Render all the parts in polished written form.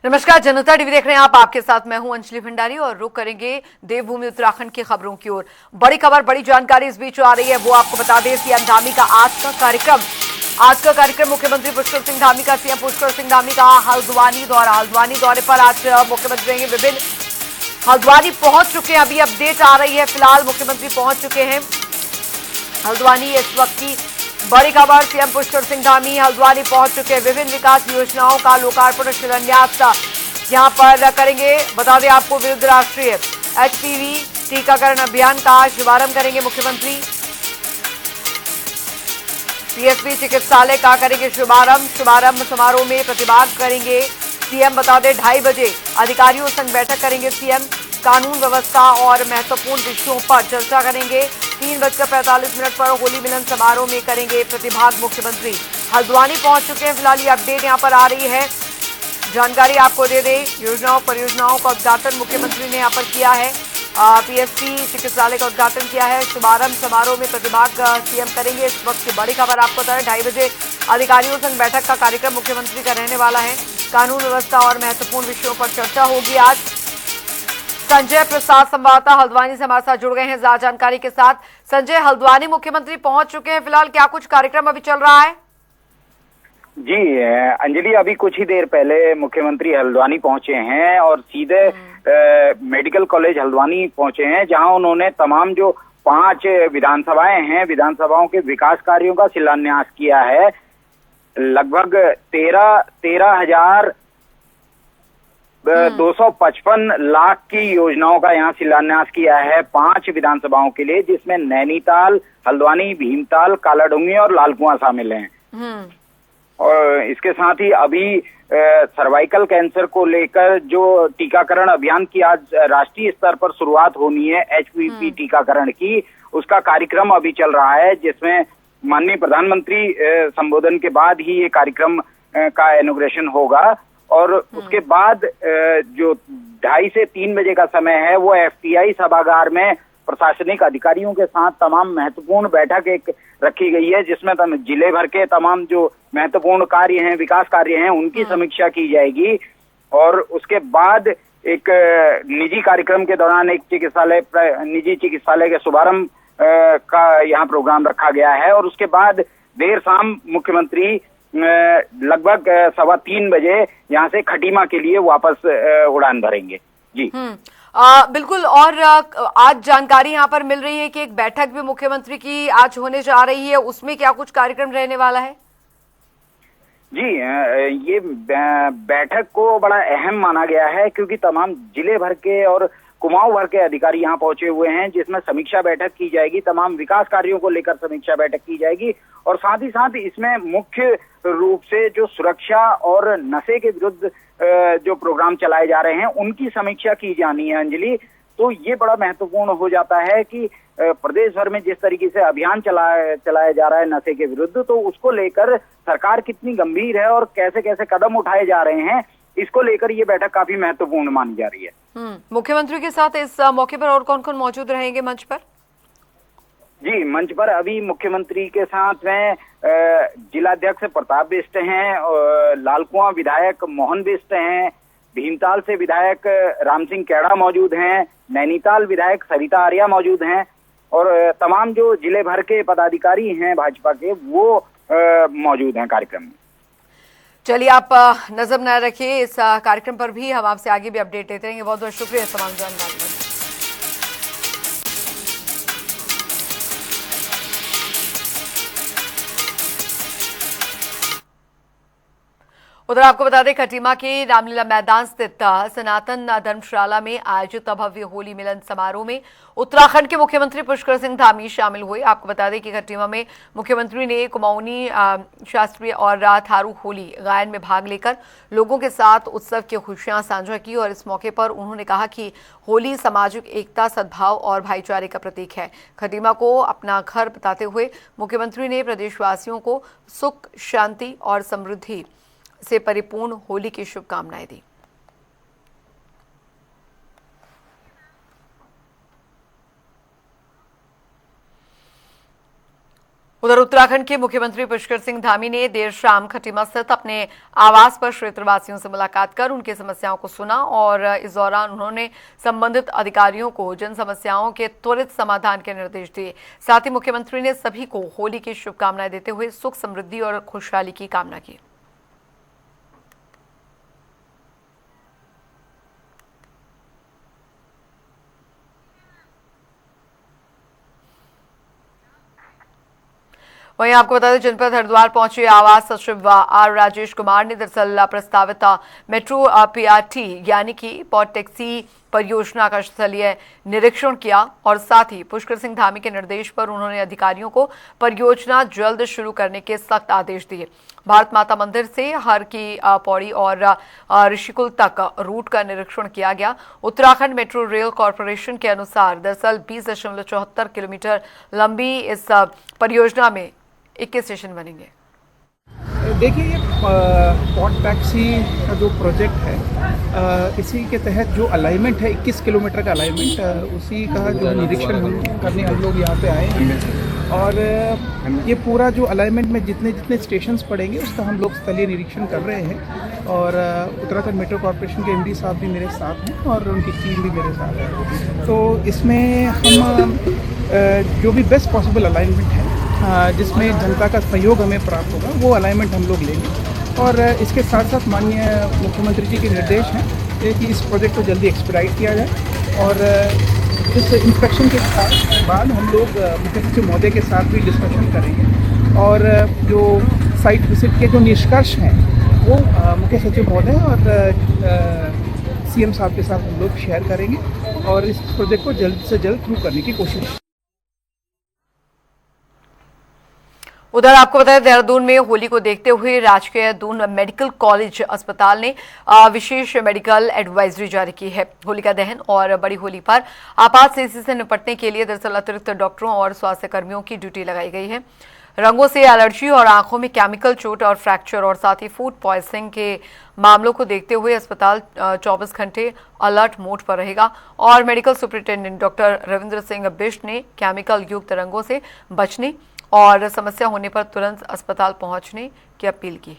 नमस्कार, जनता टीवी देख रहे हैं आप। आपके साथ मैं हूं अंजलि भंडारी और रुक करेंगे देवभूमि उत्तराखंड की खबरों की ओर। बड़ी खबर, बड़ी जानकारी इस बीच आ रही है, वो आपको बता दें। सीएम धामी का आज का कार्यक्रम मुख्यमंत्री पुष्कर सिंह धामी का सीएम पुष्कर सिंह धामी का हल्द्वानी दौरे पर आज मुख्यमंत्री रहेंगे। विभिन्न हल्द्वानी पहुंच चुके हैं, अभी अपडेट आ रही है। फिलहाल मुख्यमंत्री पहुंच चुके हैं हल्द्वानी। इस वक्त की बड़ी खबर, सीएम पुष्कर सिंह धामी हल्द्वानी पहुंच चुके हैं। विभिन्न विकास योजनाओं का लोकार्पण और शिलान्यास यहां पर करेंगे। बता दें आपको, विरुद्ध राष्ट्रीय एचपीवी टीकाकरण अभियान का शुभारंभ करेंगे मुख्यमंत्री। पीएसपी चिकित्सालय का करेंगे शुभारंभ समारोह में प्रतिभाग करेंगे सीएम। बता दें 2:30 बजे अधिकारियों संग बैठक करेंगे सीएम। कानून व्यवस्था और महत्वपूर्ण विषयों पर चर्चा करेंगे। 3:45 पर होली मिलन समारोह में करेंगे प्रतिभाग मुख्यमंत्री। हल्द्वानी पहुंच चुके हैं। फिलहाल ये अपडेट यहां पर आ रही है, जानकारी आपको दे दें। परियोजनाओं का उद्घाटन मुख्यमंत्री ने यहां पर किया है। पीएसपी चिकित्सालय का उद्घाटन किया है। शुभारंभ समारोह में प्रतिभाग सीएम करेंगे। इस वक्त की बड़ी खबर आपको बता दें, 2:30 बजे अधिकारियों संग बैठक का कार्यक्रम मुख्यमंत्री का रहने वाला है। कानून व्यवस्था और महत्वपूर्ण विषयों पर चर्चा होगी आज। संजय प्रसाद संवाददाता हल्द्वानी से हमारे साथ जुड़ गए हैं ज्यादा जानकारी के साथ। संजय, हल्द्वानी मुख्यमंत्री पहुंच चुके हैं, फिलहाल क्या कुछ कार्यक्रम अभी चल रहा है? जी अंजलि, अभी कुछ ही देर पहले मुख्यमंत्री हल्द्वानी पहुंचे हैं और सीधे मेडिकल कॉलेज हल्द्वानी पहुंचे हैं, जहां उन्होंने तमाम जो 5 विधानसभाएं हैं, विधानसभाओं के विकास कार्यों का शिलान्यास किया है। लगभग 13,255 लाख की योजनाओं का यहाँ शिलान्यास किया है 5 विधानसभाओं के लिए, जिसमें नैनीताल, हल्द्वानी, भीमताल, कालाढूंगी और लालकुआं शामिल हैं। और इसके साथ ही अभी सर्वाइकल कैंसर को लेकर जो टीकाकरण अभियान की आज राष्ट्रीय स्तर पर शुरुआत होनी है, एचपीवी टीकाकरण की, उसका कार्यक्रम अभी चल रहा है, जिसमें माननीय प्रधानमंत्री संबोधन के बाद ही ये कार्यक्रम का इनॉग्रेशन होगा। और उसके बाद जो 2:30 से 3 बजे का समय है, वो एफटीआई सभागार में प्रशासनिक अधिकारियों के साथ तमाम महत्वपूर्ण बैठक एक रखी गई है, जिसमें जिले भर के तमाम जो महत्वपूर्ण कार्य हैं, विकास कार्य हैं, उनकी समीक्षा की जाएगी। और उसके बाद एक निजी कार्यक्रम के दौरान एक निजी चिकित्सालय के शुभारंभ का यहाँ प्रोग्राम रखा गया है। और उसके बाद देर शाम मुख्यमंत्री लगभग 3:15 बजे यहाँ से खटीमा के लिए वापस उड़ान भरेंगे। जी बिल्कुल। और आज जानकारी यहाँ पर मिल रही है कि एक बैठक भी मुख्यमंत्री की आज होने जा रही है, उसमें क्या कुछ कार्यक्रम रहने वाला है? जी ये बैठक को बड़ा अहम माना गया है, क्योंकि तमाम जिले भर के और कुमाऊं भर के अधिकारी यहाँ पहुंचे हुए हैं, जिसमें समीक्षा बैठक की जाएगी। तमाम विकास कार्यों को लेकर समीक्षा बैठक की जाएगी और साथ ही साथ इसमें मुख्य रूप से जो सुरक्षा और नशे के विरुद्ध जो प्रोग्राम चलाए जा रहे हैं, उनकी समीक्षा की जानी है अंजलि। तो ये बड़ा महत्वपूर्ण हो जाता है कि प्रदेश भर में जिस तरीके से अभियान चलाया जा रहा है नशे के विरुद्ध, तो उसको लेकर सरकार कितनी गंभीर है और कैसे कैसे कदम उठाए जा रहे हैं, इसको लेकर ये बैठक काफी महत्वपूर्ण मानी जा रही है। मुख्यमंत्री के साथ इस मौके पर और कौन कौन मौजूद रहेंगे मंच पर? जी, मंच पर अभी मुख्यमंत्री के साथ में जिलाध्यक्ष प्रताप बिष्ट हैं, लालकुआं विधायक मोहन बिष्ट हैं, भीमताल से विधायक राम सिंह कैड़ा मौजूद हैं, नैनीताल विधायक सरिता आर्या मौजूद हैं और तमाम जो जिले भर के पदाधिकारी हैं भाजपा के, वो मौजूद हैं कार्यक्रम में। चलिए, आप नजर न रखिए इस कार्यक्रम पर भी, हम आपसे आगे भी अपडेट देते रहेंगे। बहुत बहुत शुक्रिया तमाम जानकारी के लिए। उधर आपको बता दें, खटीमा के रामलीला मैदान स्थित सनातन धर्मशाला में आयोजित भव्य होली मिलन समारोह में उत्तराखंड के मुख्यमंत्री पुष्कर सिंह धामी शामिल हुए। आपको बता दें कि खटीमा में मुख्यमंत्री ने कुमाऊनी शास्त्रीय और थारू होली गायन में भाग लेकर लोगों के साथ उत्सव की खुशियां साझा की और इस मौके पर उन्होंने कहा कि होली सामाजिक एकता, सद्भाव और भाईचारे का प्रतीक है। खटीमा को अपना घर बताते हुए मुख्यमंत्री ने प्रदेशवासियों को सुख, शांति और समृद्धि से परिपूर्ण होली की शुभकामनाएं दी। उधर उधर उत्तराखंड के मुख्यमंत्री पुष्कर सिंह धामी ने देर शाम खटीमा स्थित अपने आवास पर क्षेत्रवासियों से मुलाकात कर उनकी समस्याओं को सुना और इस दौरान उन्होंने संबंधित अधिकारियों को जन समस्याओं के त्वरित समाधान के निर्देश दिए। साथ ही मुख्यमंत्री ने सभी को होली की शुभकामनाएं देते हुए सुख समृद्धि और खुशहाली की कामना की। वहीं आपको बता दें, जनपद हरिद्वार पहुंचे आवास सचिव आर राजेश कुमार ने दरअसल प्रस्तावित मेट्रो पीआरटी यानी कि पॉट टैक्सी परियोजना का स्थलीय निरीक्षण किया और साथ ही पुष्कर सिंह धामी के निर्देश पर उन्होंने अधिकारियों को परियोजना जल्द शुरू करने के सख्त आदेश दिए। भारत माता मंदिर से हर की पौड़ी और ऋषिकुल तक रूट का निरीक्षण किया गया। उत्तराखंड मेट्रो रेल कॉरपोरेशन के अनुसार दरअसल 20.74 किलोमीटर लंबी इस परियोजना में 21 स्टेशन बनेंगे। देखिए, ये पॉट टैक्सी का जो प्रोजेक्ट है, इसी के तहत जो अलाइनमेंट है 21 किलोमीटर का अलाइनमेंट, उसी का जो निरीक्षण हम लोग यहाँ पे आए हैं। और ये पूरा जो अलाइनमेंट में जितने जितने स्टेशंस पड़ेंगे उसका हम लोग स्थलीय निरीक्षण कर रहे हैं। और उत्तराखंड मेट्रो कॉरपोरेशन के एमडी साहब भी मेरे साथ हैं और उनकी टीम भी मेरे साथ है। तो इसमें हम जो भी बेस्ट पॉसिबल अलाइनमेंट है, जिसमें जनता का सहयोग हमें प्राप्त होगा, वो अलाइनमेंट हम लोग लेंगे। और इसके साथ साथ माननीय मुख्यमंत्री जी के निर्देश हैं कि इस प्रोजेक्ट को जल्दी एक्सपेडाइट किया जाए। और इस इंस्पेक्शन के बाद हम लोग मुख्य सचिव महोदय के साथ भी डिस्कशन करेंगे और जो साइट विजिट के जो निष्कर्ष हैं वो मुख्य सचिव महोदय और सीएम साहब के साथ हम लोग शेयर करेंगे और इस प्रोजेक्ट को जल्द से जल्द शुरू करने की कोशिश। उधर आपको बताया, देहरादून में होली को देखते हुए राजकीय दून मेडिकल कॉलेज अस्पताल ने विशेष मेडिकल एडवाइजरी जारी की है। होलिका दहन और बड़ी होली पर आपात स्थिति से निपटने के लिए दरअसल अतिरिक्त डॉक्टरों और स्वास्थ्य कर्मियों की ड्यूटी लगाई गई है। रंगों से एलर्जी और आंखों में केमिकल चोट और फ्रैक्चर और साथ ही फूड पॉइजनिंग के मामलों को देखते हुए अस्पताल 24 घंटे अलर्ट मोड पर रहेगा और medical superintendent doctor Ravindra Singh Bisht ने केमिकल युक्त रंगों से बचने और समस्या होने पर तुरंत अस्पताल पहुंचने की अपील की है।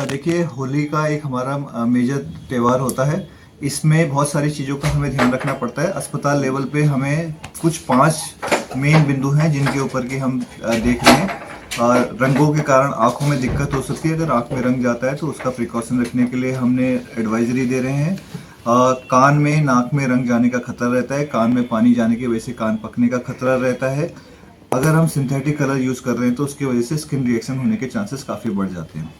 देखिए, होली का एक हमारा मेजर त्यौहार होता है। इसमें बहुत सारी चीज़ों का हमें ध्यान रखना पड़ता है। अस्पताल लेवल पे हमें कुछ 5 मेन बिंदु हैं जिनके ऊपर की हम देख रहे हैं। रंगों के कारण आंखों में दिक्कत हो सकती है। अगर आंख में रंग जाता है तो उसका प्रिकॉशन रखने के लिए हमने एडवाइजरी दे रहे हैं। कान में, नाक में रंग जाने का खतरा रहता है। कान में पानी जाने की वजह से कान पकने का खतरा रहता है। अगर हम सिंथेटिक कलर यूज़ कर रहे हैं तो उसकी वजह से स्किन रिएक्शन होने के चांसेस काफ़ी बढ़ जाते हैं।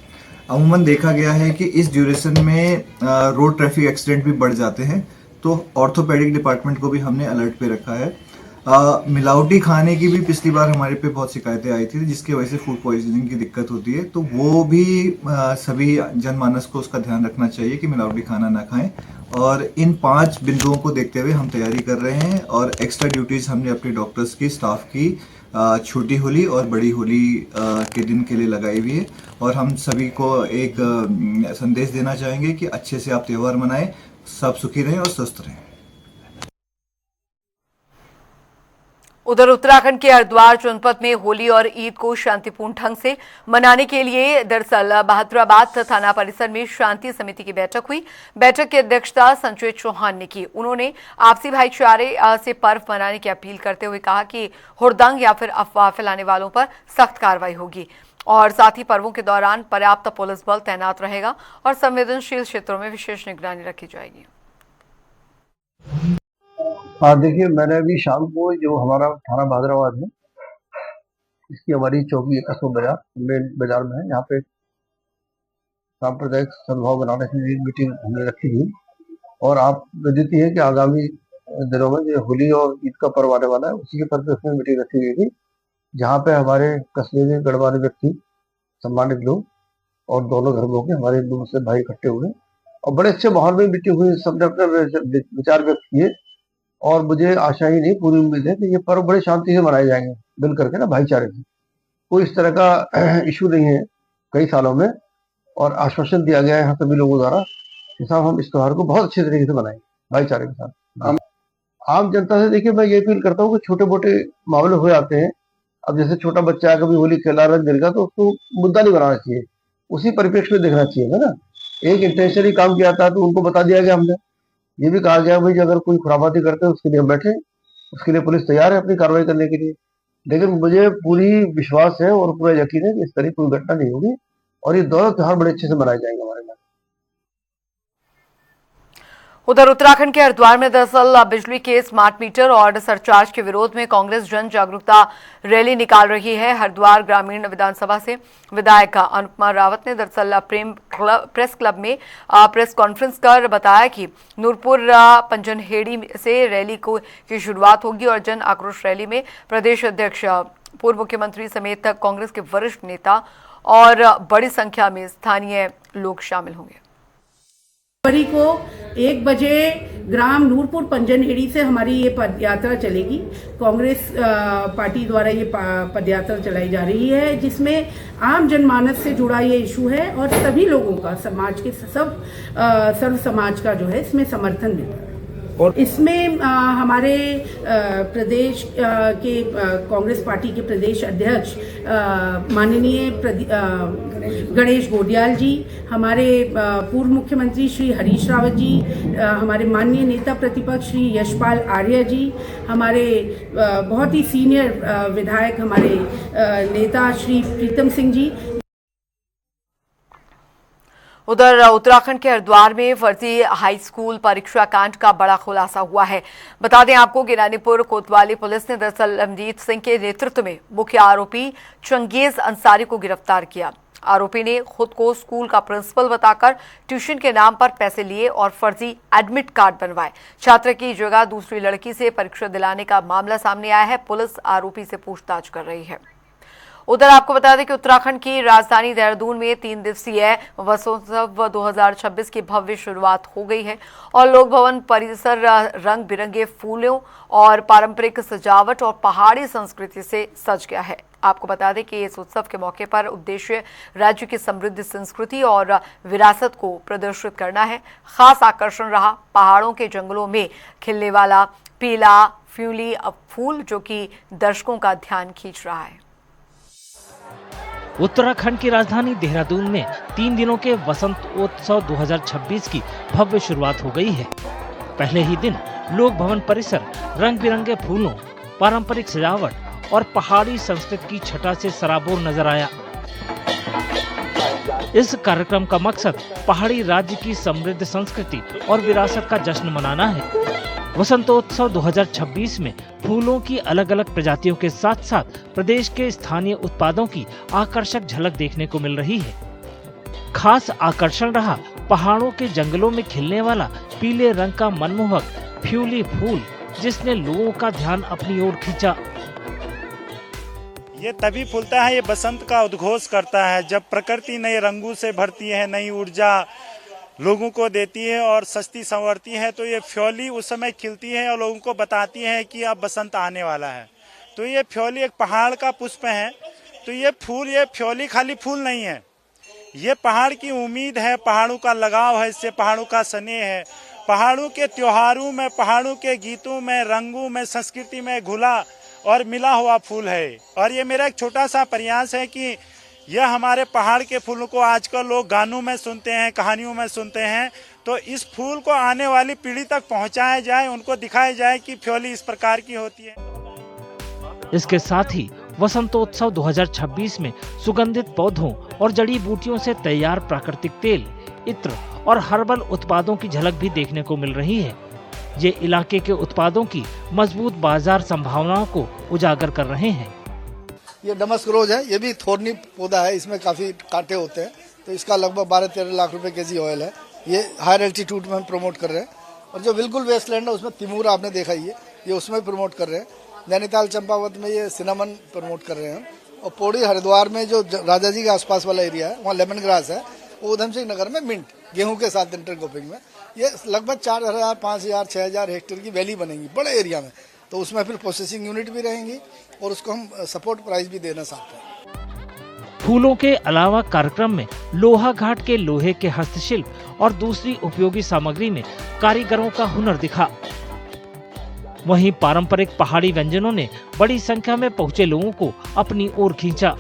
अमूमन देखा गया है कि इस ड्यूरेशन में रोड ट्रैफिक एक्सीडेंट भी बढ़ जाते हैं, तो ऑर्थोपेडिक डिपार्टमेंट को भी हमने अलर्ट पे रखा है। मिलावटी खाने की भी पिछली बार हमारे पे बहुत शिकायतें आई थी जिसकी वजह से फूड पॉइजनिंग की दिक्कत होती है, तो वो भी सभी जनमानस को उसका ध्यान रखना चाहिए कि मिलावटी खाना ना खाएं। और इन 5 बिंदुओं को देखते हुए हम तैयारी कर रहे हैं और एक्स्ट्रा ड्यूटीज़ हमने अपने डॉक्टर्स की, स्टाफ की छोटी होली और बड़ी होली के दिन के लिए लगाई हुई है। और हम सभी को एक संदेश देना चाहेंगे कि अच्छे से आप त्यौहार मनाएं, सब सुखी रहें और स्वस्थ रहें। उधर उत्तराखंड के हरिद्वार जनपद में होली और ईद को शांतिपूर्ण ढंग से मनाने के लिए दरअसल बहादुराबाद थाना परिसर में शांति समिति की बैठक हुई। बैठक की अध्यक्षता संजय चौहान ने की। उन्होंने आपसी भाईचारे से पर्व मनाने की अपील करते हुए कहा कि हुड़दंग या फिर अफवाह फैलाने वालों पर सख्त कार्रवाई होगी और साथ ही पर्वों के दौरान पर्याप्त पुलिस बल तैनात रहेगा और संवेदनशील क्षेत्रों में विशेष निगरानी रखी जाएगी। हाँ, देखिए, मैंने अभी शाम को जो हमारा थाना बहादुराबाद है, इसकी हमारी चौकी कस्बा बाजार मेन बाजार में है, यहाँ पे सांप्रदायिक सद्भाव बनाने के लिए मीटिंग हमने रखी थी। और आप विदित है कि आगामी दिनों में जो होली और ईद का पर्व आने वाला है, उसी के परिप्रेक्ष्य में मीटिंग रखी गई थी, जहाँ पे हमारे कस्बे के गणमान्य व्यक्ति, सम्मानित लोग और दोनों धर्मों के हमारे हिंदू मुस्लिम भाई इकट्ठे हुए और बड़े अच्छे माहौल में मीटिंग हुई। सबने अपने विचार व्यक्त किए और मुझे आशा ही नहीं, पूरी उम्मीद है कि ये पर्व बड़े शांति से मनाए जाएंगे, मिल करके ना, भाईचारे से। कोई इस तरह का इशू नहीं है कई सालों में। और आश्वासन दिया गया है यहाँ सभी लोगों द्वारा कि साहब हम इस त्योहार को बहुत अच्छे तरीके से मनाएंगे भाईचारे के साथ। आम जनता से देखिए, मैं ये अपील करता हूँ कि छोटे मोटे मामले हो जाते हैं, अब जैसे छोटा बच्चा कभी होली खेला, रंग गिर गया, तो उसको मुद्दा नहीं बनाना चाहिए, उसी परिप्रेक्ष्य में देखना चाहिए, है ना। एक इंटेंशनली काम किया था तो उनको बता दिया गया, हमने ये भी कहा गया भाई अगर कोई खुराबाती करते हैं उसके लिए हम बैठे, उसके लिए पुलिस तैयार है अपनी कार्रवाई करने के लिए। लेकिन मुझे पूरी विश्वास है और पूरा यकीन है कि इस तरह कोई घटना नहीं होगी और ये दोनों त्योहार बड़े अच्छे से मनाए जाएंगे हमारे यहाँ। उधर उत्तराखंड के हरिद्वार में दरअसल बिजली के स्मार्ट मीटर और सरचार्ज के विरोध में कांग्रेस जन जागरूकता रैली निकाल रही है। हरिद्वार ग्रामीण विधानसभा से विधायक अनुपमा रावत ने दरअसल प्रेस क्लब में प्रेस कॉन्फ्रेंस कर बताया कि नूरपुर पंजनहेड़ी से रैली की शुरुआत होगी और जन आक्रोश रैली में प्रदेश अध्यक्ष पूर्व मुख्यमंत्री समेत कांग्रेस के वरिष्ठ नेता और बड़ी संख्या में स्थानीय लोग शामिल होंगे। फरवरी को 1 बजे ग्राम नूरपुर पंजनहेड़ी से हमारी ये पदयात्रा चलेगी। कांग्रेस पार्टी द्वारा ये पदयात्रा चलाई जा रही है, जिसमें आम जनमानस से जुड़ा ये इशू है और सभी लोगों का, समाज के सर्व समाज का जो है इसमें समर्थन मिल रहा है। और इसमें हमारे प्रदेश के कांग्रेस पार्टी के प्रदेश अध्यक्ष माननीय गणेश गोडियाल जी, हमारे पूर्व मुख्यमंत्री श्री हरीश रावत जी, हमारे माननीय नेता प्रतिपक्ष श्री यशपाल आर्य जी, हमारे बहुत ही सीनियर विधायक हमारे नेता श्री प्रीतम सिंह जी। उधर उत्तराखंड के हरिद्वार में फर्जी हाई स्कूल परीक्षा कांड का बड़ा खुलासा हुआ है। बता दें आपको कि रानीपुर कोतवाली पुलिस ने दरअसल अमजीत सिंह के नेतृत्व में मुख्य आरोपी चंगेज अंसारी को गिरफ्तार किया। आरोपी ने खुद को स्कूल का प्रिंसिपल बताकर ट्यूशन के नाम पर पैसे लिए और फर्जी एडमिट कार्ड बनवाए। छात्र की जगह दूसरी लड़की से परीक्षा दिलाने का मामला सामने आया है। पुलिस आरोपी से पूछताछ कर रही है। उधर आपको बता दें कि उत्तराखंड की राजधानी देहरादून में 3 दिवसीय वसंतोत्सव 2026 की भव्य शुरुआत हो गई है और लोक भवन परिसर रंग बिरंगे फूलों और पारंपरिक सजावट और पहाड़ी संस्कृति से सज गया है। आपको बता दें कि इस उत्सव के मौके पर उद्देश्य राज्य की समृद्ध संस्कृति और विरासत को प्रदर्शित करना है। खास आकर्षण रहा पहाड़ों के जंगलों में खिलने वाला पीला फ्यूली फूल, जो कि दर्शकों का ध्यान खींच रहा है। उत्तराखंड की राजधानी देहरादून में 3 दिनों के वसंतोत्सव 2026 की भव्य शुरुआत हो गई है। पहले ही दिन लोक भवन परिसर रंग बिरंगे फूलों, पारंपरिक सजावट और पहाड़ी संस्कृति की छटा से सराबोर नजर आया। इस कार्यक्रम का मकसद पहाड़ी राज्य की समृद्ध संस्कृति और विरासत का जश्न मनाना है। वसंतोत्सव 2026 में फूलों की अलग अलग प्रजातियों के साथ साथ प्रदेश के स्थानीय उत्पादों की आकर्षक झलक देखने को मिल रही है। खास आकर्षण रहा पहाड़ों के जंगलों में खिलने वाला पीले रंग का मनमोहक फ्यूली फूल, जिसने लोगों का ध्यान अपनी ओर खींचा। ये तभी फूलता है, ये बसंत का उद्घोष करता है, जब प्रकृति नए रंगों से भरती है, नई ऊर्जा लोगों को देती है और सस्ती संवरती है। तो ये फ्योली उस समय खिलती है और लोगों को बताती है कि अब बसंत आने वाला है। तो ये फ्योली एक पहाड़ का पुष्प है। तो ये फूल, ये फ्योली खाली फूल नहीं है, ये पहाड़ की उम्मीद है, पहाड़ों का लगाव है, इससे पहाड़ों का स्नेह है। पहाड़ों के त्योहारों में, पहाड़ों के गीतों में, रंगों में, संस्कृति में घुला और मिला हुआ फूल है। और ये मेरा एक छोटा सा प्रयास है कि यह हमारे पहाड़ के फूलों को आजकल लोग गानों में सुनते हैं, कहानियों में सुनते हैं, तो इस फूल को आने वाली पीढ़ी तक पहुंचाया जाए, उनको दिखाया जाए कि फ्योली इस प्रकार की होती है। इसके साथ ही वसंतोत्सव 2026 में सुगंधित पौधों और जड़ी बूटियों से तैयार प्राकृतिक तेल, इत्र और हर्बल उत्पादों की झलक भी देखने को मिल रही है। ये इलाके के उत्पादों की मजबूत बाजार संभावनाओं को उजागर कर रहे हैं। ये डमस्क रोज है, ये भी थोरनी पौधा है, इसमें काफी कांटे होते हैं, तो इसका लगभग 12-13 लाख रुपए केजी ऑयल है। ये हायर एल्टीट्यूड में हम प्रमोट कर रहे हैं। और जो बिल्कुल वेस्टलैंड है उसमें तिमूर आपने देखा ही है, ये उसमें प्रमोट कर रहे हैं। नैनीताल चंपावत में ये सिनामन प्रमोट कर रहे हैं। और पौड़ी हरिद्वार में जो राजा जी के आसपास वाला एरिया है, वहाँ लेमन ग्रास है। उधम सिंह नगर में मिंट, गेहूं के साथ इंटरक्रॉपिंग में ये लगभग 4000, 5000, 6000 हेक्टेयर की वैली बनेगी बड़े एरिया में। तो उसमें फिर प्रोसेसिंग यूनिट भी रहेंगी और उसको हम सपोर्ट प्राइस भी देना चाहते हैं। फूलों के अलावा कार्यक्रम में लोहा घाट के लोहे के हस्तशिल्प और दूसरी उपयोगी सामग्री में कारीगरों का हुनर दिखा। वहीं पारंपरिक पहाड़ी व्यंजनों ने बड़ी संख्या में पहुंचे लोगों को अपनी ओर खींचा।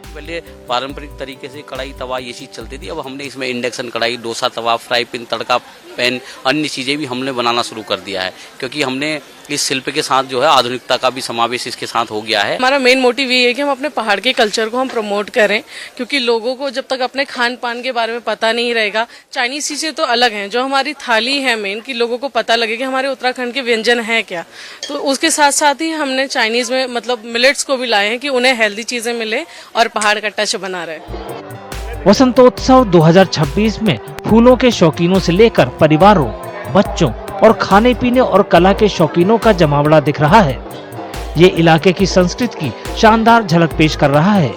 पहले पारंपरिक तरीके से कढ़ाई तवा ये चीज चलती थी, अब हमने इसमें इंडक्शन कढ़ाई, डोसा तवा, फ्राई पैन, तड़का पैन, अन्य चीजें भी हमने बनाना शुरू कर दिया है, क्योंकि हमने इस शिल्प के साथ जो है आधुनिकता का भी समावेश इसके साथ हो गया है। हमारा मेन मोटिव ये है कि हम अपने पहाड़ के कल्चर को हम प्रमोट करें, क्योंकि लोगों को जब तक अपने खान पान के बारे में पता नहीं रहेगा, चाइनीज चीजें तो अलग हैं, जो हमारी थाली है मेन, कि लोगों को पता लगे कि हमारे उत्तराखंड के व्यंजन है क्या, तो उसके साथ साथ ही हमने चाइनीज में मतलब मिलेट्स को भी लाए हैं कि उन्हें हेल्दी चीजें मिले और पहाड़ का टच बना रहे। वसंतोत्सव 2026 में फूलों के शौकीनों से लेकर परिवारों, बच्चों और खाने पीने और कला के शौकीनों का जमावड़ा दिख रहा है। ये इलाके की संस्कृति की शानदार झलक पेश कर रहा है।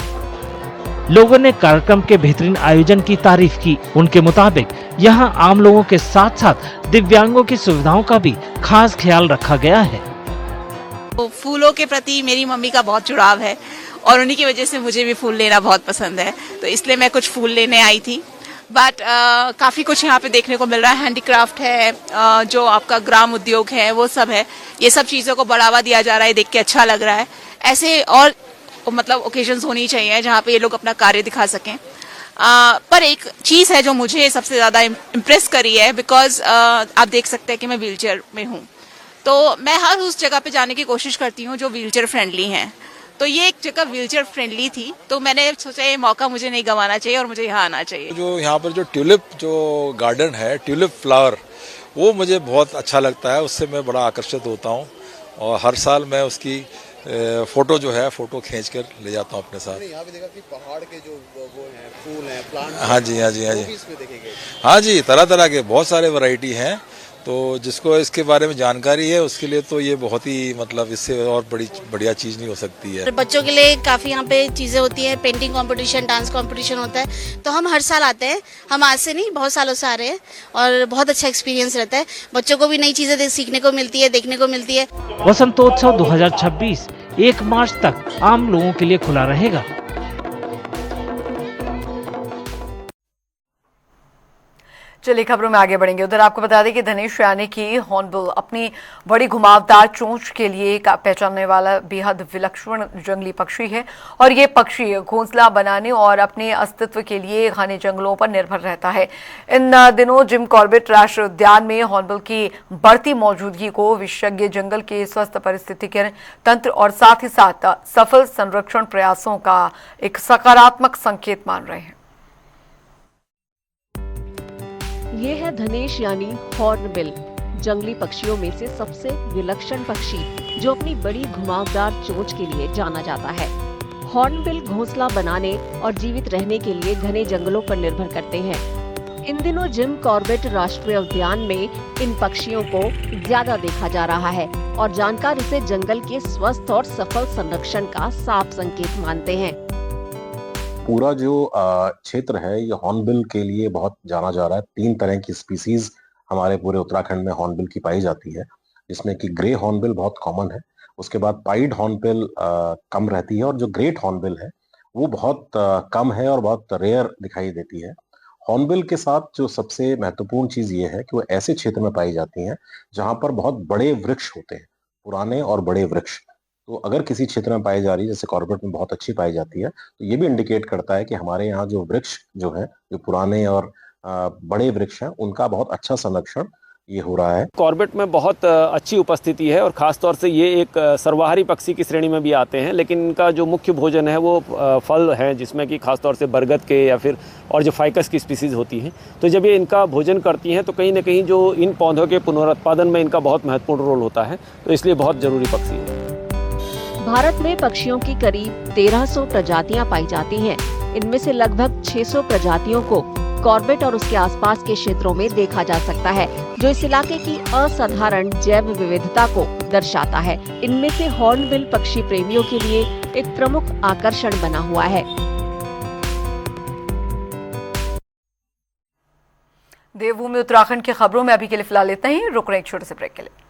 लोगों ने कार्यक्रम के बेहतरीन आयोजन की तारीफ की। उनके मुताबिक यहाँ आम लोगों के साथ साथ दिव्यांगों की सुविधाओं का भी खास ख्याल रखा गया है। तो फूलों के प्रति मेरी मम्मी का बहुत जुड़ाव है और उन्हीं की वजह से मुझे भी फूल लेना बहुत पसंद है, तो इसलिए मैं कुछ फूल लेने आई थी। बट काफ़ी कुछ यहाँ पे देखने को मिल रहा है, हैंडीक्राफ्ट है, जो आपका ग्राम उद्योग है वो सब है, ये सब चीज़ों को बढ़ावा दिया जा रहा है, देख के अच्छा लग रहा है। ऐसे और मतलब ओकेजन्स होनी चाहिए जहाँ पे ये लोग अपना कार्य दिखा सकें। पर एक चीज़ है जो मुझे सबसे ज़्यादा इम्प्रेस करी है, बिकॉज आप देख सकते हैं कि मैं व्हीलचेयर में हूँ, तो मैं हर उस जगह पे जाने की कोशिश करती हूँ जो व्हीलचेयर फ्रेंडली हैं। तो ये एक जगह व्हीलचेयर फ्रेंडली थी, तो मैंने सोचा ये मौका मुझे नहीं गंवाना चाहिए और मुझे यहाँ आना चाहिए। जो यहाँ पर जो ट्यूलिप जो गार्डन है, ट्यूलिप फ्लावर, वो मुझे बहुत अच्छा लगता है, उससे मैं बड़ा आकर्षित होता हूँ और हर साल मैं उसकी फोटो जो है फोटो खींच कर ले जाता हूँ अपने साथ। यहाँ भी देखा कि पहाड़ के जो वो हैं, फूल हैं, प्लांट, हाँ जी हाँ जी हाँ जी हाँ जी, तरह तरह के बहुत सारे वैरायटी हैं, तो जिसको इसके बारे में जानकारी है उसके लिए तो ये बहुत ही मतलब इससे और बढ़िया चीज नहीं हो सकती है। बच्चों के लिए काफी यहाँ पे चीजें होती हैं, पेंटिंग कंपटीशन, डांस कंपटीशन होता है, तो हम हर साल आते हैं। हम आज से नहीं, बहुत सालों से आ रहे हैं और बहुत अच्छा एक्सपीरियंस रहता है। बच्चों को भी नई चीजें सीखने को मिलती है, देखने को मिलती है। वसंतोत्सव 2026 1 मार्च तक आम लोगों के लिए खुला रहेगा। चलिए खबरों में आगे बढ़ेंगे। उधर आपको बता दें कि धनेश यानी कि हॉर्नबिल अपनी बड़ी घुमावदार चोंच के लिए पहचानने वाला बेहद विलक्षण जंगली पक्षी है और ये पक्षी घोंसला बनाने और अपने अस्तित्व के लिए घने जंगलों पर निर्भर रहता है। इन दिनों जिम कॉर्बेट राष्ट्रीय उद्यान में हॉर्नबिल की बढ़ती मौजूदगी को विशेषज्ञ जंगल के स्वस्थ पारिस्थितिकी तंत्र और साथ ही साथ सफल संरक्षण प्रयासों का एक सकारात्मक संकेत मान रहे हैं। ये है धनेश यानी हॉर्नबिल, जंगली पक्षियों में से सबसे विलक्षण पक्षी जो अपनी बड़ी घुमावदार चोंच के लिए जाना जाता है। हॉर्नबिल घोंसला बनाने और जीवित रहने के लिए घने जंगलों पर निर्भर करते हैं। इन दिनों जिम कॉर्बेट राष्ट्रीय उद्यान में इन पक्षियों को ज्यादा देखा जा रहा है और जानकार इसे जंगल के स्वस्थ और सफल संरक्षण का साफ संकेत मानते हैं। पूरा जो क्षेत्र है ये हॉर्नबिल के लिए बहुत जाना जा रहा है। 3 तरह की स्पीसीज हमारे पूरे उत्तराखंड में हॉर्नबिल की पाई जाती है, जिसमें कि ग्रे हॉर्नबिल बहुत कॉमन है, उसके बाद पाइड हॉर्नबिल कम रहती है और जो ग्रेट हॉर्नबिल है वो बहुत कम है और बहुत रेयर दिखाई देती है। हॉर्नबिल के साथ जो सबसे महत्वपूर्ण चीज ये है कि वो ऐसे क्षेत्र में पाई जाती हैं जहां पर बहुत बड़े वृक्ष होते हैं, पुराने और बड़े वृक्ष। तो अगर किसी क्षेत्र में पाई जा रही है, जैसे कॉर्बेट में बहुत अच्छी पाई जाती है, तो ये भी इंडिकेट करता है कि हमारे यहाँ जो वृक्ष जो है, जो पुराने और बड़े वृक्ष हैं, उनका बहुत अच्छा संरक्षण ये हो रहा है। कॉर्बेट में बहुत अच्छी उपस्थिति है और खासतौर से ये एक सर्वाहारी पक्षी की श्रेणी में भी आते हैं, लेकिन इनका जो मुख्य भोजन है वो फल है, जिसमें कि खासतौर से बरगद के या फिर और जो फाइकस की स्पीसीज होती हैं। तो जब ये इनका भोजन करती हैं तो कहीं ना कहीं जो इन पौधों के पुनरुत्पादन में इनका बहुत महत्वपूर्ण रोल होता है, तो इसलिए बहुत जरूरी पक्षी है। भारत में पक्षियों की करीब 1300 प्रजातियां पाई जाती हैं। इनमें से लगभग 600 प्रजातियों को कॉर्बेट और उसके आसपास के क्षेत्रों में देखा जा सकता है, जो इस इलाके की असाधारण जैव विविधता को दर्शाता है। इनमें से हॉर्नबिल पक्षी प्रेमियों के लिए एक प्रमुख आकर्षण बना हुआ है। देवभूमि उत्तराखंड की खबरों में अभी के लिए फिलहाल इतना ही। रुक रहे एक छोटे से ब्रेक के लिए।